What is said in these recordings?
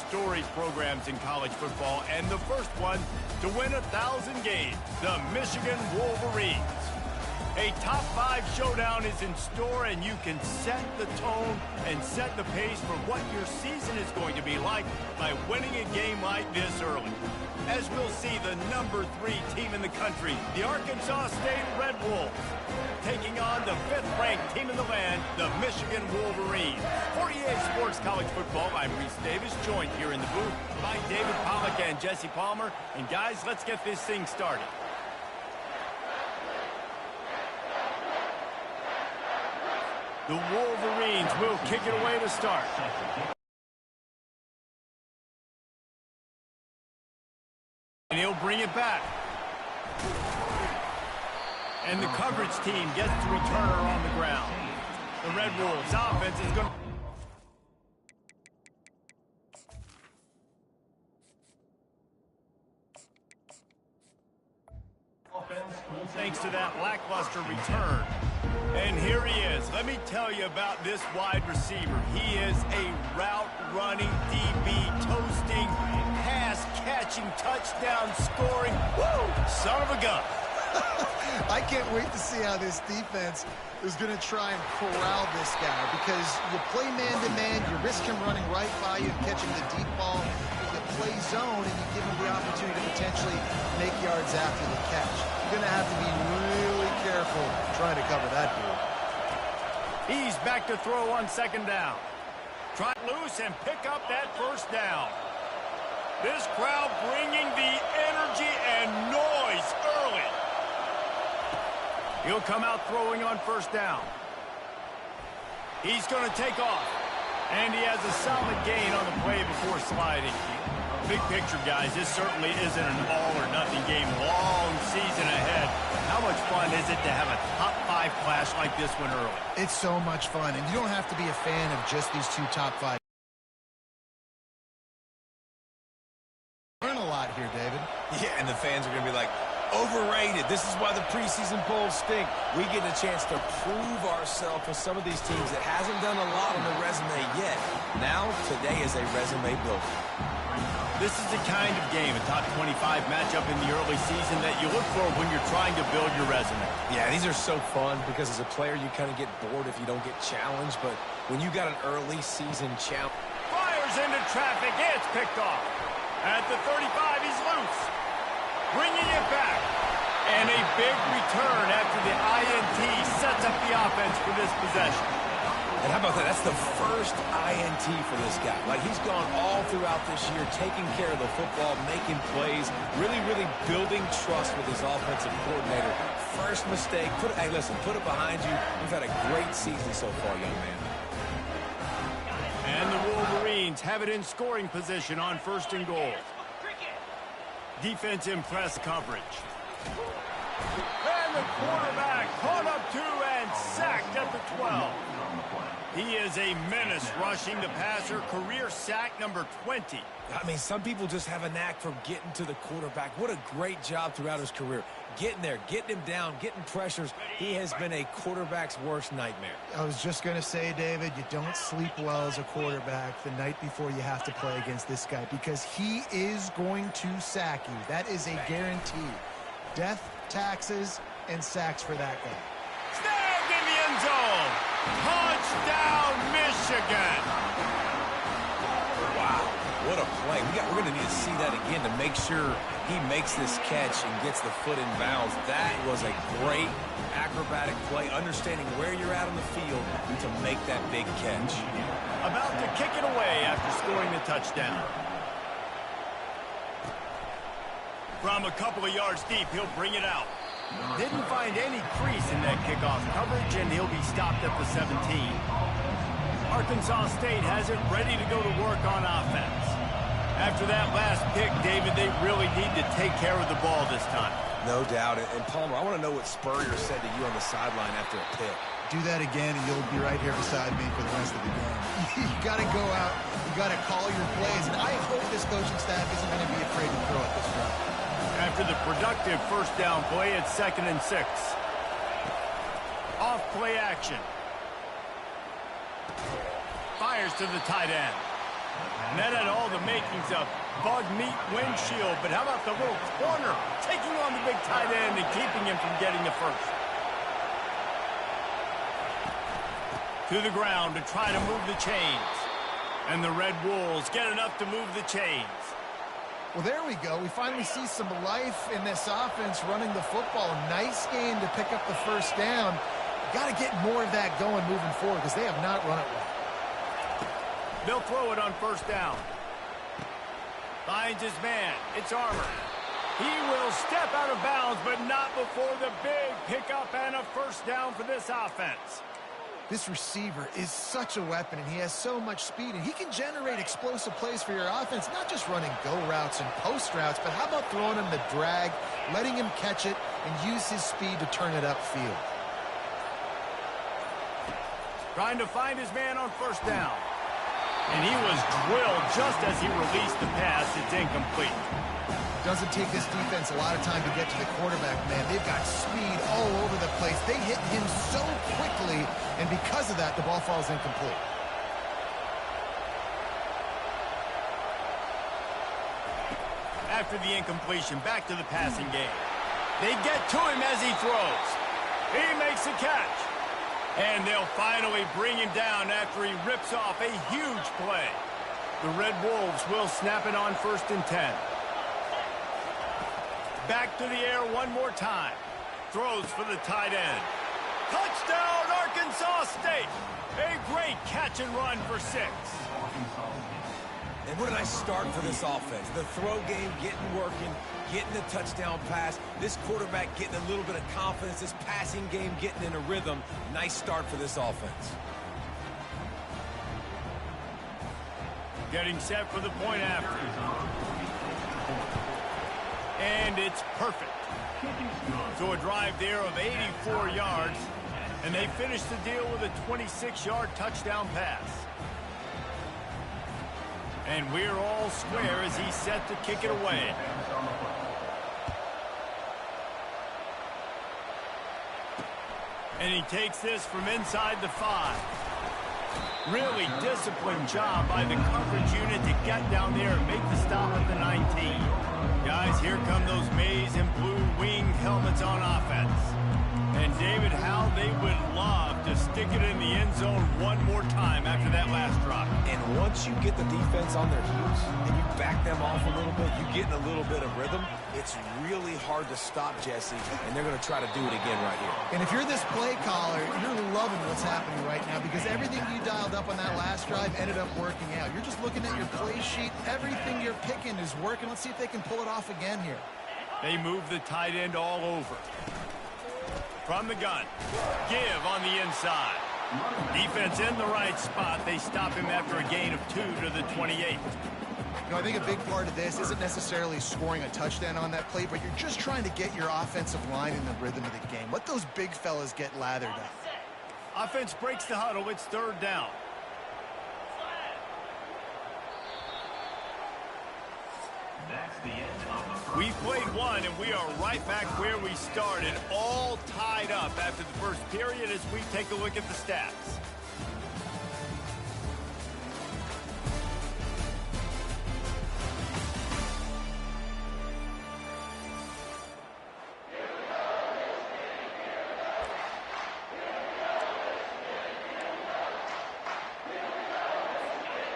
storied programs in college football, and the first one to win 1,000 games, the Michigan Wolverines. A top 5 showdown is in store, and you can set the tone and set the pace for what your season is going to be like by winning a game like this early. As we'll see, the number 3 team in the country, the Arkansas State Red Wolves, taking on the 5th-ranked team in the land, the Michigan Wolverines. For EA Sports College Football, I'm Reese Davis, joined here in the booth by David Pollack and Jesse Palmer. And guys, let's get this thing started. The Wolverines will kick it away to start. And he'll bring it back. And the coverage team gets the returner on the ground. The Red Wolves offense is going to... Thanks to that lackluster return. And here he is. Let me tell you about this wide receiver. He is a route-running DB, toasting, pass-catching, touchdown-scoring, woo, son of a gun. I can't wait to see how this defense is going to try and corral this guy, because you play man-to-man, you risk him running right by you and catching the deep ball. You play zone, and you give him the opportunity to potentially make yards after the catch. You're going to have to be really careful trying to cover that dude. He's back to throw on second down. Try loose and pick up that first down. This crowd bringing the energy and noise early. He'll come out throwing on first down. He's going to take off. And he has a solid gain on the play before sliding. Big picture, guys, this certainly isn't an all-or-nothing game. Long season ahead. How much fun is it to have a top 5 clash like this one early? It's so much fun, and you don't have to be a fan of just these 2 top 5. Learn a lot here, David. Yeah, and the fans are going to be like, overrated. This is why the preseason polls stink. We get a chance to prove ourselves with some of these teams that hasn't done a lot on the resume yet. Now, today is a resume builder. This is the kind of game, a top 25 matchup in the early season, that you look for when you're trying to build your resume. Yeah, these are so fun because as a player, you kind of get bored if you don't get challenged. But when you got an early season challenge... Fires into traffic. It's picked off. At the 35, he's loose. Bringing it back. And a big return after the INT sets up the offense for this possession. And how about that? That's the first INT for this guy. Like, he's gone all throughout this year, taking care of the football, making plays, really, really building trust with his offensive coordinator. First mistake. Hey, listen, put it behind you. You've had a great season so far, young man. And the Wolverines have it in scoring position on first and goal. Defense in press coverage. And the quarterback caught up to and sacked at the 12. He is a menace rushing the passer, career sack number 20. I mean, some people just have a knack for getting to the quarterback. What a great job throughout his career. Getting there, getting him down, getting pressures. He has been a quarterback's worst nightmare. I was just going to say, David, you don't sleep well as a quarterback the night before you have to play against this guy, because he is going to sack you. That is a guarantee. Death, taxes, and sacks for that guy. Snagged in the end zone. Touchdown, Michigan. Wow, what a play. We're going to need to see that again to make sure he makes this catch and gets the foot in bounds. That was a great acrobatic play, understanding where you're at on the field to make that big catch. About to kick it away after scoring the touchdown. From a couple of yards deep, he'll bring it out. Didn't find any crease in that kickoff coverage, and he'll be stopped at the 17. Arkansas State has it ready to go to work on offense. After that last pick, David, they really need to take care of the ball this time. No doubt. And Palmer, I want to know what Spurrier said to you on the sideline after a pick. Do that again, and you'll be right here beside me for the rest of the game. You got to go out. You got to call your plays. And I hope this coaching staff isn't going to be afraid to throw at this route. After the productive first down play, it's 2nd and 6. Off play action. Fires to the tight end. And that had all the makings of bug meat windshield. But how about the little corner taking on the big tight end and keeping him from getting the first? To the ground to try to move the chains. And the Red Wolves get enough to move the chains. Well, there we go. We finally see some life in this offense running the football. Nice game to pick up the first down. Got to get more of that going moving forward because they have not run it well. They'll throw it on first down. Finds his man. It's Armour. He will step out of bounds, but not before the big pickup and a first down for this offense. This receiver is such a weapon, and he has so much speed, and he can generate explosive plays for your offense, not just running go routes and post routes, but how about throwing him the drag, letting him catch it, and use his speed to turn it upfield. Trying to find his man on first down. And he was drilled just as he released the pass. It's incomplete. Doesn't take this defense a lot of time to get to the quarterback, man. They've got speed all over the place. They hit him so quickly, and because of that, the ball falls incomplete. After the incompletion, back to the passing game. They get to him as he throws. He makes a catch. And they'll finally bring him down after he rips off a huge play. The Red Wolves will snap it on 1st and 10. Back to the air one more time. Throws for the tight end. Touchdown, Arkansas State! A great catch and run for 6. And what a nice start for this offense. The throw game getting working, getting the touchdown pass. This quarterback getting a little bit of confidence. This passing game getting in a rhythm. Nice start for this offense. Getting set for the point after. And it's perfect. So a drive there of 84 yards, and they finish the deal with a 26-yard touchdown pass. And we're all square as he's set to kick it away. And he takes this from inside the 5. Really disciplined job by the coverage unit to get down there and make the stop at the 19. Guys, here come those maize and blue winged helmets on offense. And David, how they would love to stick it in the end zone one more time after that last drop. And once you get the defense on their heels and you back them off a little bit, you get in a little bit of rhythm, it's really hard to stop, Jesse, and they're going to try to do it again right here. And if you're this play caller, you're loving what's happening right now because everything you dialed up on that last drive ended up working out. You're just looking at your play sheet. Everything you're picking is working. Let's see if they can pull it off again here. They move the tight end all over. From the gun. Give on the inside. Defense in the right spot. They stop him after a gain of 2 to the 28. You know, I think a big part of this isn't necessarily scoring a touchdown on that play, but you're just trying to get your offensive line in the rhythm of the game. Let those big fellas get lathered up. Offense breaks the huddle. It's 3rd down. We've played one, and we are right back where we started, all tied up after the first period as we take a look at the stats.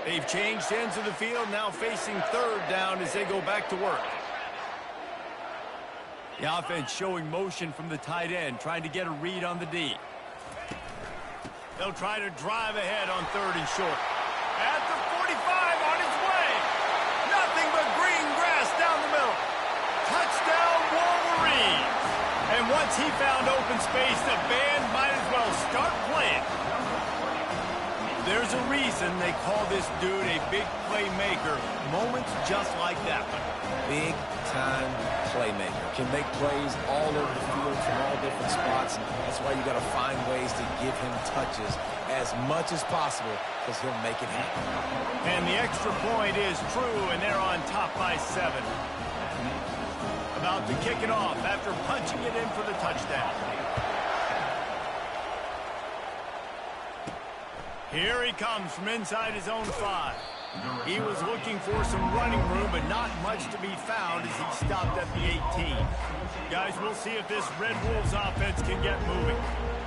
They've changed ends of the field, now facing 3rd down as they go back to work. The offense showing motion from the tight end, trying to get a read on the D. They'll try to drive ahead on 3rd and short. At the 45 on his way. Nothing but green grass down the middle. Touchdown Wolverines. And once he found open space, the band might as well start playing. There's a reason they call this dude a big playmaker. Moments just like that one. Big-time playmaker. Can make plays all over the field from all different spots. And that's why you got to find ways to give him touches as much as possible because he'll make it happen. And the extra point is true, and they're on top by 7. About to kick it off after punching it in for the touchdown. Here he comes from inside his own 5. He was looking for some running room, but not much to be found as he stopped at the 18. Guys, we'll see if this Red Wolves offense can get moving.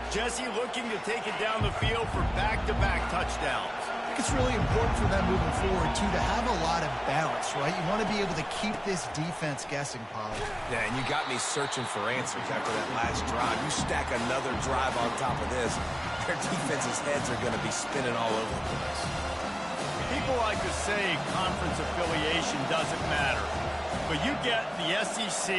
Jesse looking to take it down the field for back-to-back touchdowns. I think it's really important for them moving forward, too, to have a lot of balance, right? You want to be able to keep this defense guessing, Pollard. Yeah, and you got me searching for answers after that last drive. You stack another drive on top of this, their defense's heads are going to be spinning all over the place. People like to say conference affiliation doesn't matter, but you get the SEC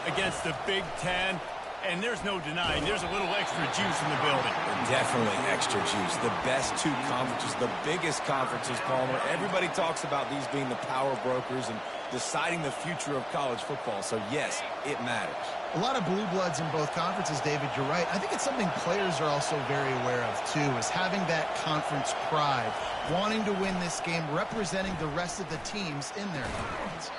against the Big Ten, and there's no denying there's a little extra juice in the building. Definitely extra juice. The best two conferences, the biggest conferences, Palmer. Everybody talks about these being the power brokers and deciding the future of college football. So, yes, it matters. A lot of blue bloods in both conferences, David. You're right. I think it's something players are also very aware of, too, is having that conference pride, wanting to win this game, representing the rest of the teams in their conference.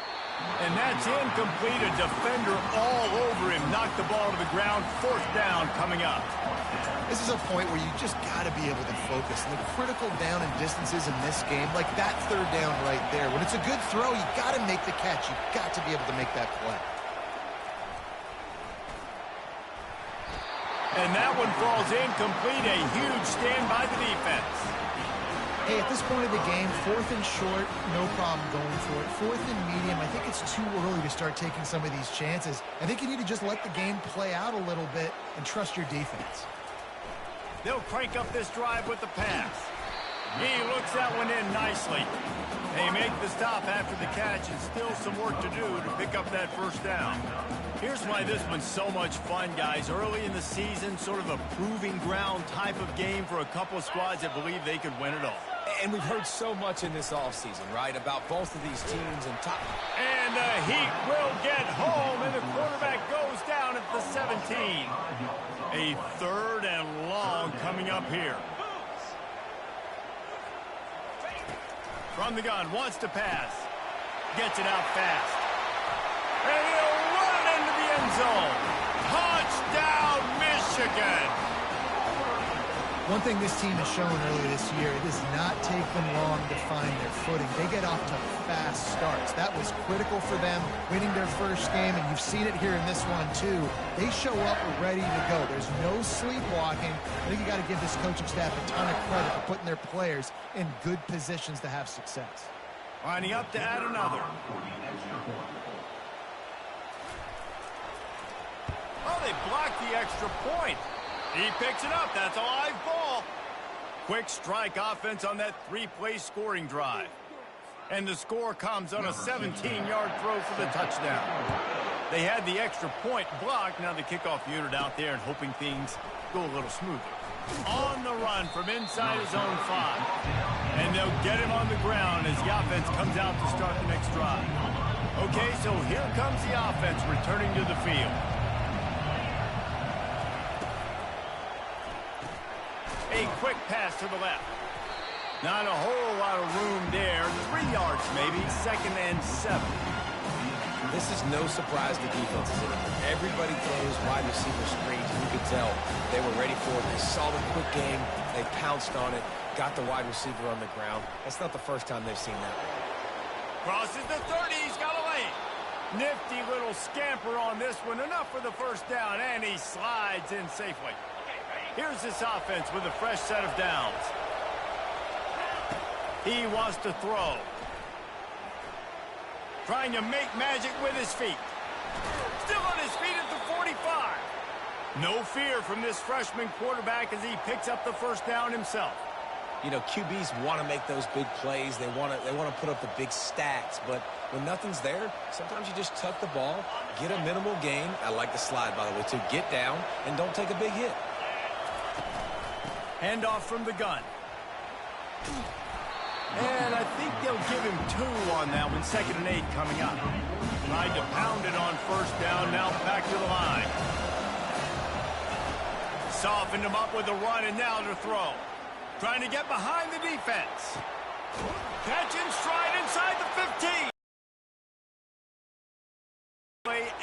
And that's incomplete. A defender all over him. Knocked the ball to the ground. 4th down coming up. This is a point where you just got to be able to focus. And the critical down and distances in this game, like that 3rd down right there. When it's a good throw, you got to make the catch. You got to be able to make that play. And that one falls incomplete. A huge stand by the defense. Hey, at this point of the game, 4th and short, no problem going for it. 4th and medium, I think it's too early to start taking some of these chances. I think you need to just let the game play out a little bit and trust your defense. They'll crank up this drive with the pass. He looks that one in nicely. They make the stop after the catch, and still some work to do to pick up that 1st down. Here's why this one's so much fun, guys. Early in the season, sort of a proving ground type of game for a couple of squads that believe they could win it all. And we've heard so much in this offseason, right, about both of these teams and top. And the Heat will get home, and the quarterback goes down at the 17. A 3rd and long coming up here. From the gun, wants to pass. Gets it out fast. And he'll run it into the end zone. Touchdown, Michigan! One thing this team has shown earlier this year, it does not take them long to find their footing. They get off to fast starts. That was critical for them, winning their 1st game, and you've seen it here in this one, too. They show up ready to go. There's no sleepwalking. I think you got to give this coaching staff a ton of credit for putting their players in good positions to have success. Lining up to add another. Oh, they blocked the extra point. He picks it up. That's a live ball. Quick strike offense on that 3-play scoring drive. And the score comes on a 17-yard throw for the touchdown. They had the extra point blocked. Now the kickoff unit out there and hoping things go a little smoother. On the run from inside his own 5. And they'll get him on the ground as the offense comes out to start the next drive. Okay, so here comes the offense returning to the field. A quick pass to the left. Not a whole lot of room there. 3 yards maybe. 2nd and 7. This is no surprise to defenses anymore. Everybody throws wide receiver screens, and you could tell they were ready for it. They saw the quick game. They pounced on it, got the wide receiver on the ground. That's not the first time they've seen that. Crosses the 30. He's got a lane. Nifty little scamper on this one. Enough for the 1st down, and he slides in safely. Here's this offense with a fresh set of downs. He wants to throw. Trying to make magic with his feet. Still on his feet at the 45. No fear from this freshman quarterback as he picks up the 1st down himself. You know, QBs want to make those big plays. They want to put up the big stats. But when nothing's there, sometimes you just tuck the ball, get a minimal gain. I like the slide, by the way, to get down and don't take a big hit. Handoff from the gun. And I think they'll give him 2 on that one. 2nd and 8 coming up. Tried to pound it on 1st down. Now back to the line. Softened him up with a run, and now to throw. Trying to get behind the defense. Catch in stride inside the 15.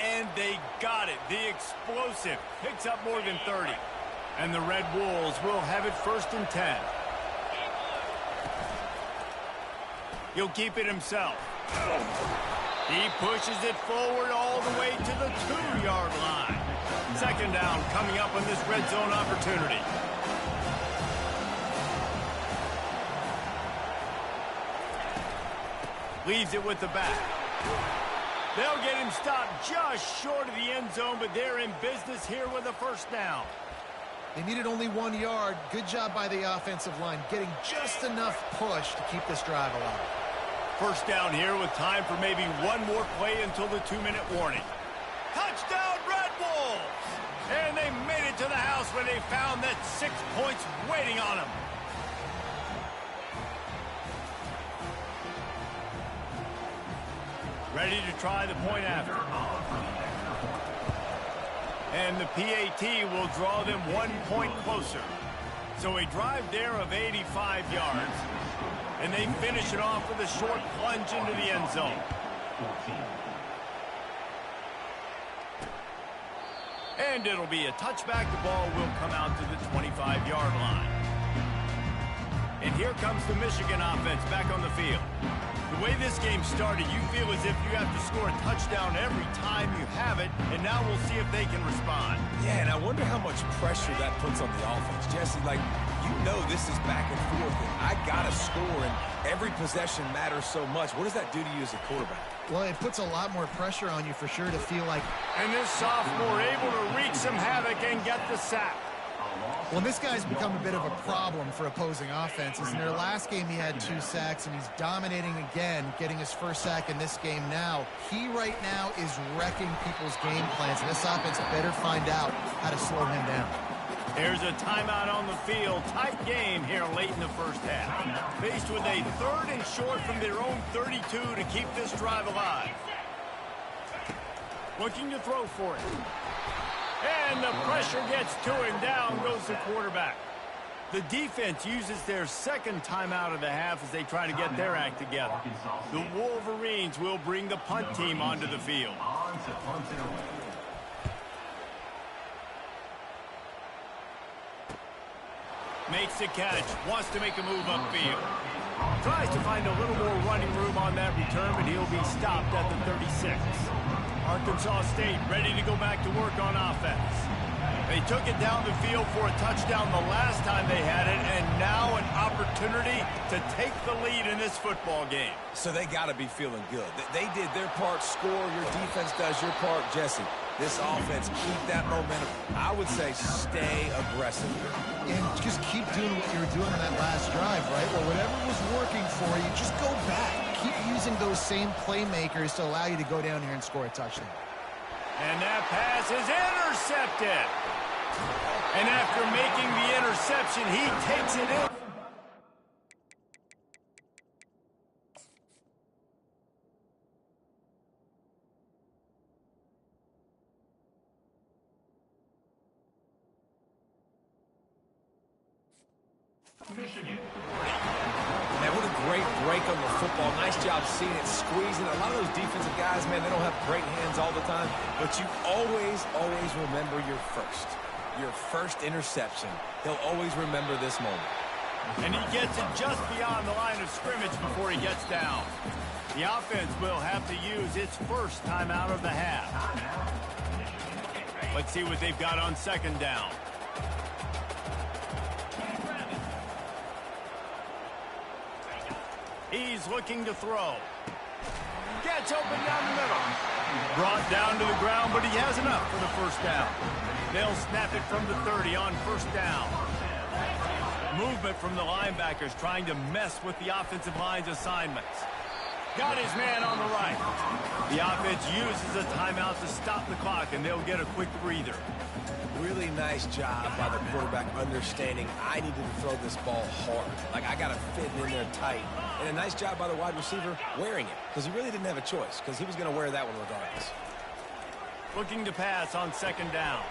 And they got it. The explosive picks up more than 30. And the Red Wolves will have it 1st and 10. He'll keep it himself. He pushes it forward all the way to the 2-yard line. Second down coming up on this red zone opportunity. Leaves it with the back. They'll get him stopped just short of the end zone, but they're in business here with a first down. They needed only 1 yard. Good job by the offensive line, getting just enough push to keep this drive alive. First down here with time for maybe one more play until the 2-minute warning. Touchdown, Red Wolves! And they made it to the house where they found that 6 points waiting on them. Ready to try the point after. And the PAT will draw them 1 point closer. So a drive there of 85 yards. And they finish it off with a short plunge into the end zone. And it'll be a touchback. The ball will come out to the 25-yard line. And here comes the Michigan offense back on the field. The way this game started, you feel as if you have to score a touchdown every time you have it, and now we'll see if they can respond. Yeah, and I wonder how much pressure that puts on the offense. Jesse, like, you know this is back and forth, and I got to score, and every possession matters so much. What does that do to you as a quarterback? Well, it puts a lot more pressure on you for sure to feel like... And this sophomore able to wreak some havoc and get the sack. Well, this guy's become a bit of a problem for opposing offenses. In their last game, he had 2 sacks, and he's dominating again, getting his first sack in this game now. He right now is wrecking people's game plans, and this offense better find out how to slow him down. There's a timeout on the field. Tight game here late in the first half. Faced with a 3rd and short from their own 32 to keep this drive alive. Looking to throw for it. And the pressure gets to him. Down goes the quarterback. The defense uses their 2nd timeout of the half as they try to get their act together. The Wolverines will bring the punt team onto the field. Makes the catch. Wants to make a move upfield. Tries to find a little more running room on that return, but he'll be stopped at the 36. Arkansas State ready to go back to work on offense. They took it down the field for a touchdown the last time they had it, and now an opportunity to take the lead in this football game. So they got to be feeling good. They did their part, score. Your defense does your part. Jesse, this offense, keep that momentum. I would say stay aggressive here. And just keep doing what you were doing on that last drive, right? Well, whatever was working for you, just go back. Keep using those same playmakers to allow you to go down here and score a touchdown. And that pass is intercepted. And after making the interception, he takes it in. Man, what a great break on the football. Nice job seeing it, squeezing. A lot of those defensive guys, man, they don't have great hands all the time, but you always remember your first interception. He'll always remember this moment. And he gets it just beyond the line of scrimmage before he gets down. The offense will have to use its first timeout of the half. Let's see what they've got on 2nd down. He's looking to throw. Gets open down the middle. Brought down to the ground, but he has enough for the first down. They'll snap it from the 30 on 1st down. Movement from the linebackers trying to mess with the offensive line's assignments. Got his man on the right. The offense uses a timeout to stop the clock, and they'll get a quick breather. Really nice job by the quarterback understanding I needed to throw this ball hard. Like, I got to fit in there tight. And a nice job by the wide receiver wearing it, because he really didn't have a choice, because he was going to wear that one regardless. Looking to pass on 2nd down.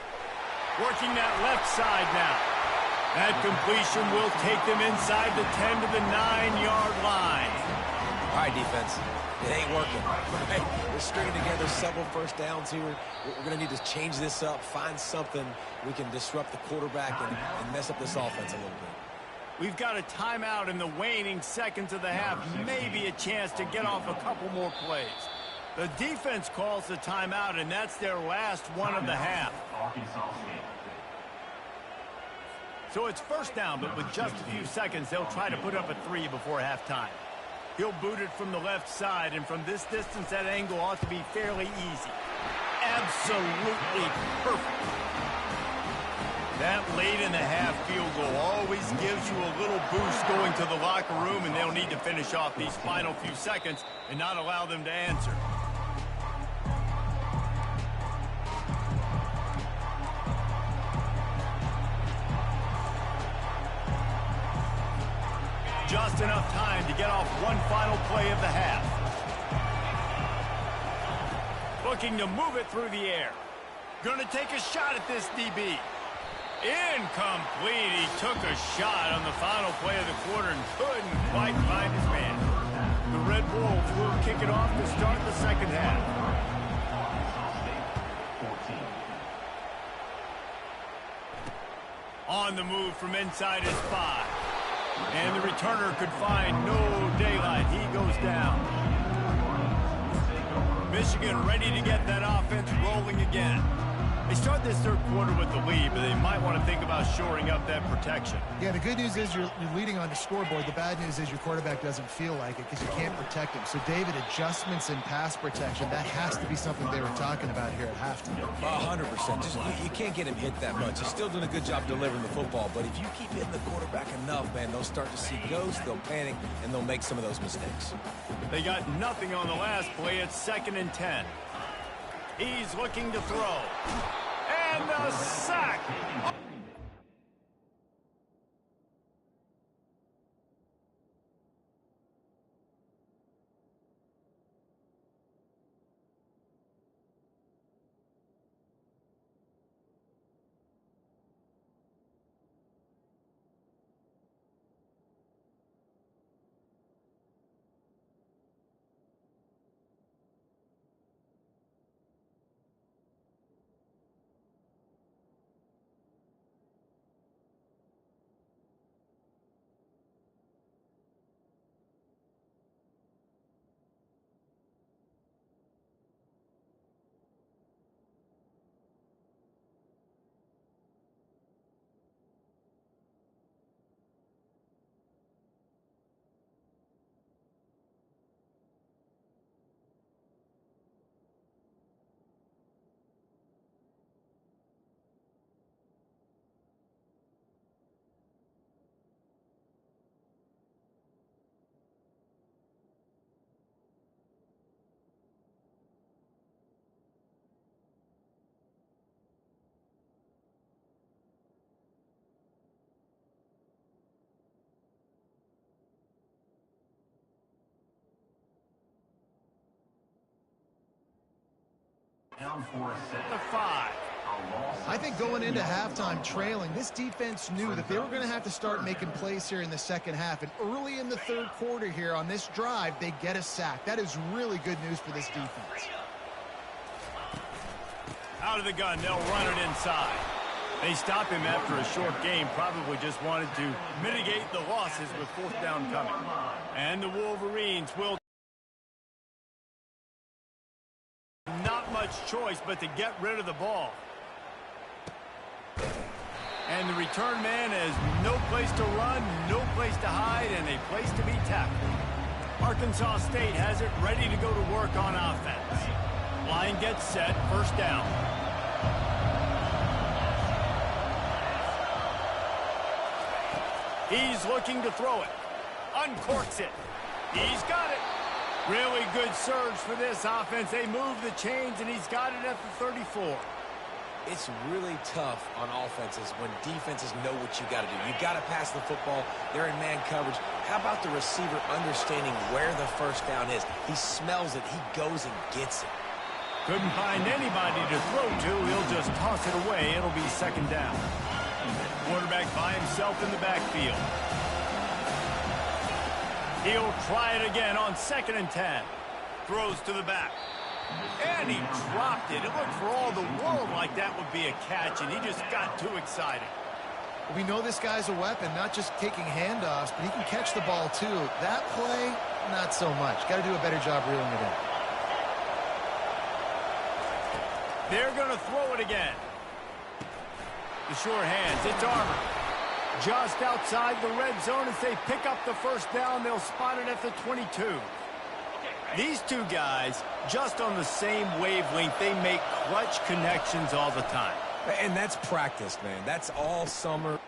Working that left side now. That completion will take them inside the 10 to the 9-yard line. All right, defense. It ain't working. Right? We're stringing together several first downs here. We're going to need to change this up, find something we can disrupt the quarterback and mess up this offense a little bit. We've got a timeout in the waning seconds of the half. Maybe a chance to get off a couple more plays. The defense calls the timeout, and that's their last one of the half. So it's first down, but with just a few seconds, they'll try to put up a 3 before halftime. He'll boot it from the left side, and from this distance, that angle ought to be fairly easy. Absolutely perfect. That late in the half field goal always gives you a little boost going to the locker room, and they'll need to finish off these final few seconds and not allow them to answer. Just enough time to get off one final play of the half. Looking to move it through the air. Gonna take a shot at this DB. Incomplete. He took a shot on the final play of the quarter and couldn't quite find his man. The Red Wolves will kick it off to start the second half. On the move from inside his 5. And the returner could find no daylight. He goes down. Michigan ready to get that offense rolling again. They start this third quarter with the lead, but they might want to think about shoring up that protection. Yeah, the good news is you're leading on the scoreboard. The bad news is your quarterback doesn't feel like it because you can't protect him. So, David, adjustments in pass protection, that has to be something they were talking about here at halftime. 100%. Just, you can't get him hit that much. He's still doing a good job delivering the football, but if you keep hitting the quarterback enough, man, they'll start to see ghosts, they'll panic, and they'll make some of those mistakes. They got nothing on the last play. It's 2nd and 10. He's looking to throw. And a sack. The 5. I think going into halftime trailing, this defense knew that they were going to have to start making plays here in the second half. And early in the third quarter here on this drive, they get a sack. That is really good news for this defense. Out of the gun, they'll run it inside. They stop him after a short game, probably just wanted to mitigate the losses with 4th down coming. And the Wolverines will not much choice but to get rid of the ball. And the return man has no place to run, no place to hide, and a place to be tackled. Arkansas State has it ready to go to work on offense. Line gets set, 1st down. He's looking to throw it. Uncorks it. He's got it. Really good surge for this offense. They move the chains, and he's got it at the 34. It's really tough on offenses when defenses know what you got to do. You got to pass the football. They're in man coverage. How about the receiver understanding where the 1st down is? He smells it. He goes and gets it. Couldn't find anybody to throw to. He'll just toss it away. It'll be 2nd down. Quarterback by himself in the backfield. He'll try it again on 2nd and 10. Throws to the back. And he dropped it. It looked for all the world like that would be a catch, and he just got too excited. We know this guy's a weapon, not just taking handoffs, but he can catch the ball too. That play, not so much. Got to do a better job reeling it in. They're going to throw it again. The sure hands, it's Armour. Just outside the red zone as they pick up the first down. They'll spot it at the 22. These two guys, just on the same wavelength, they make clutch connections all the time. And that's practice, man. That's all summer.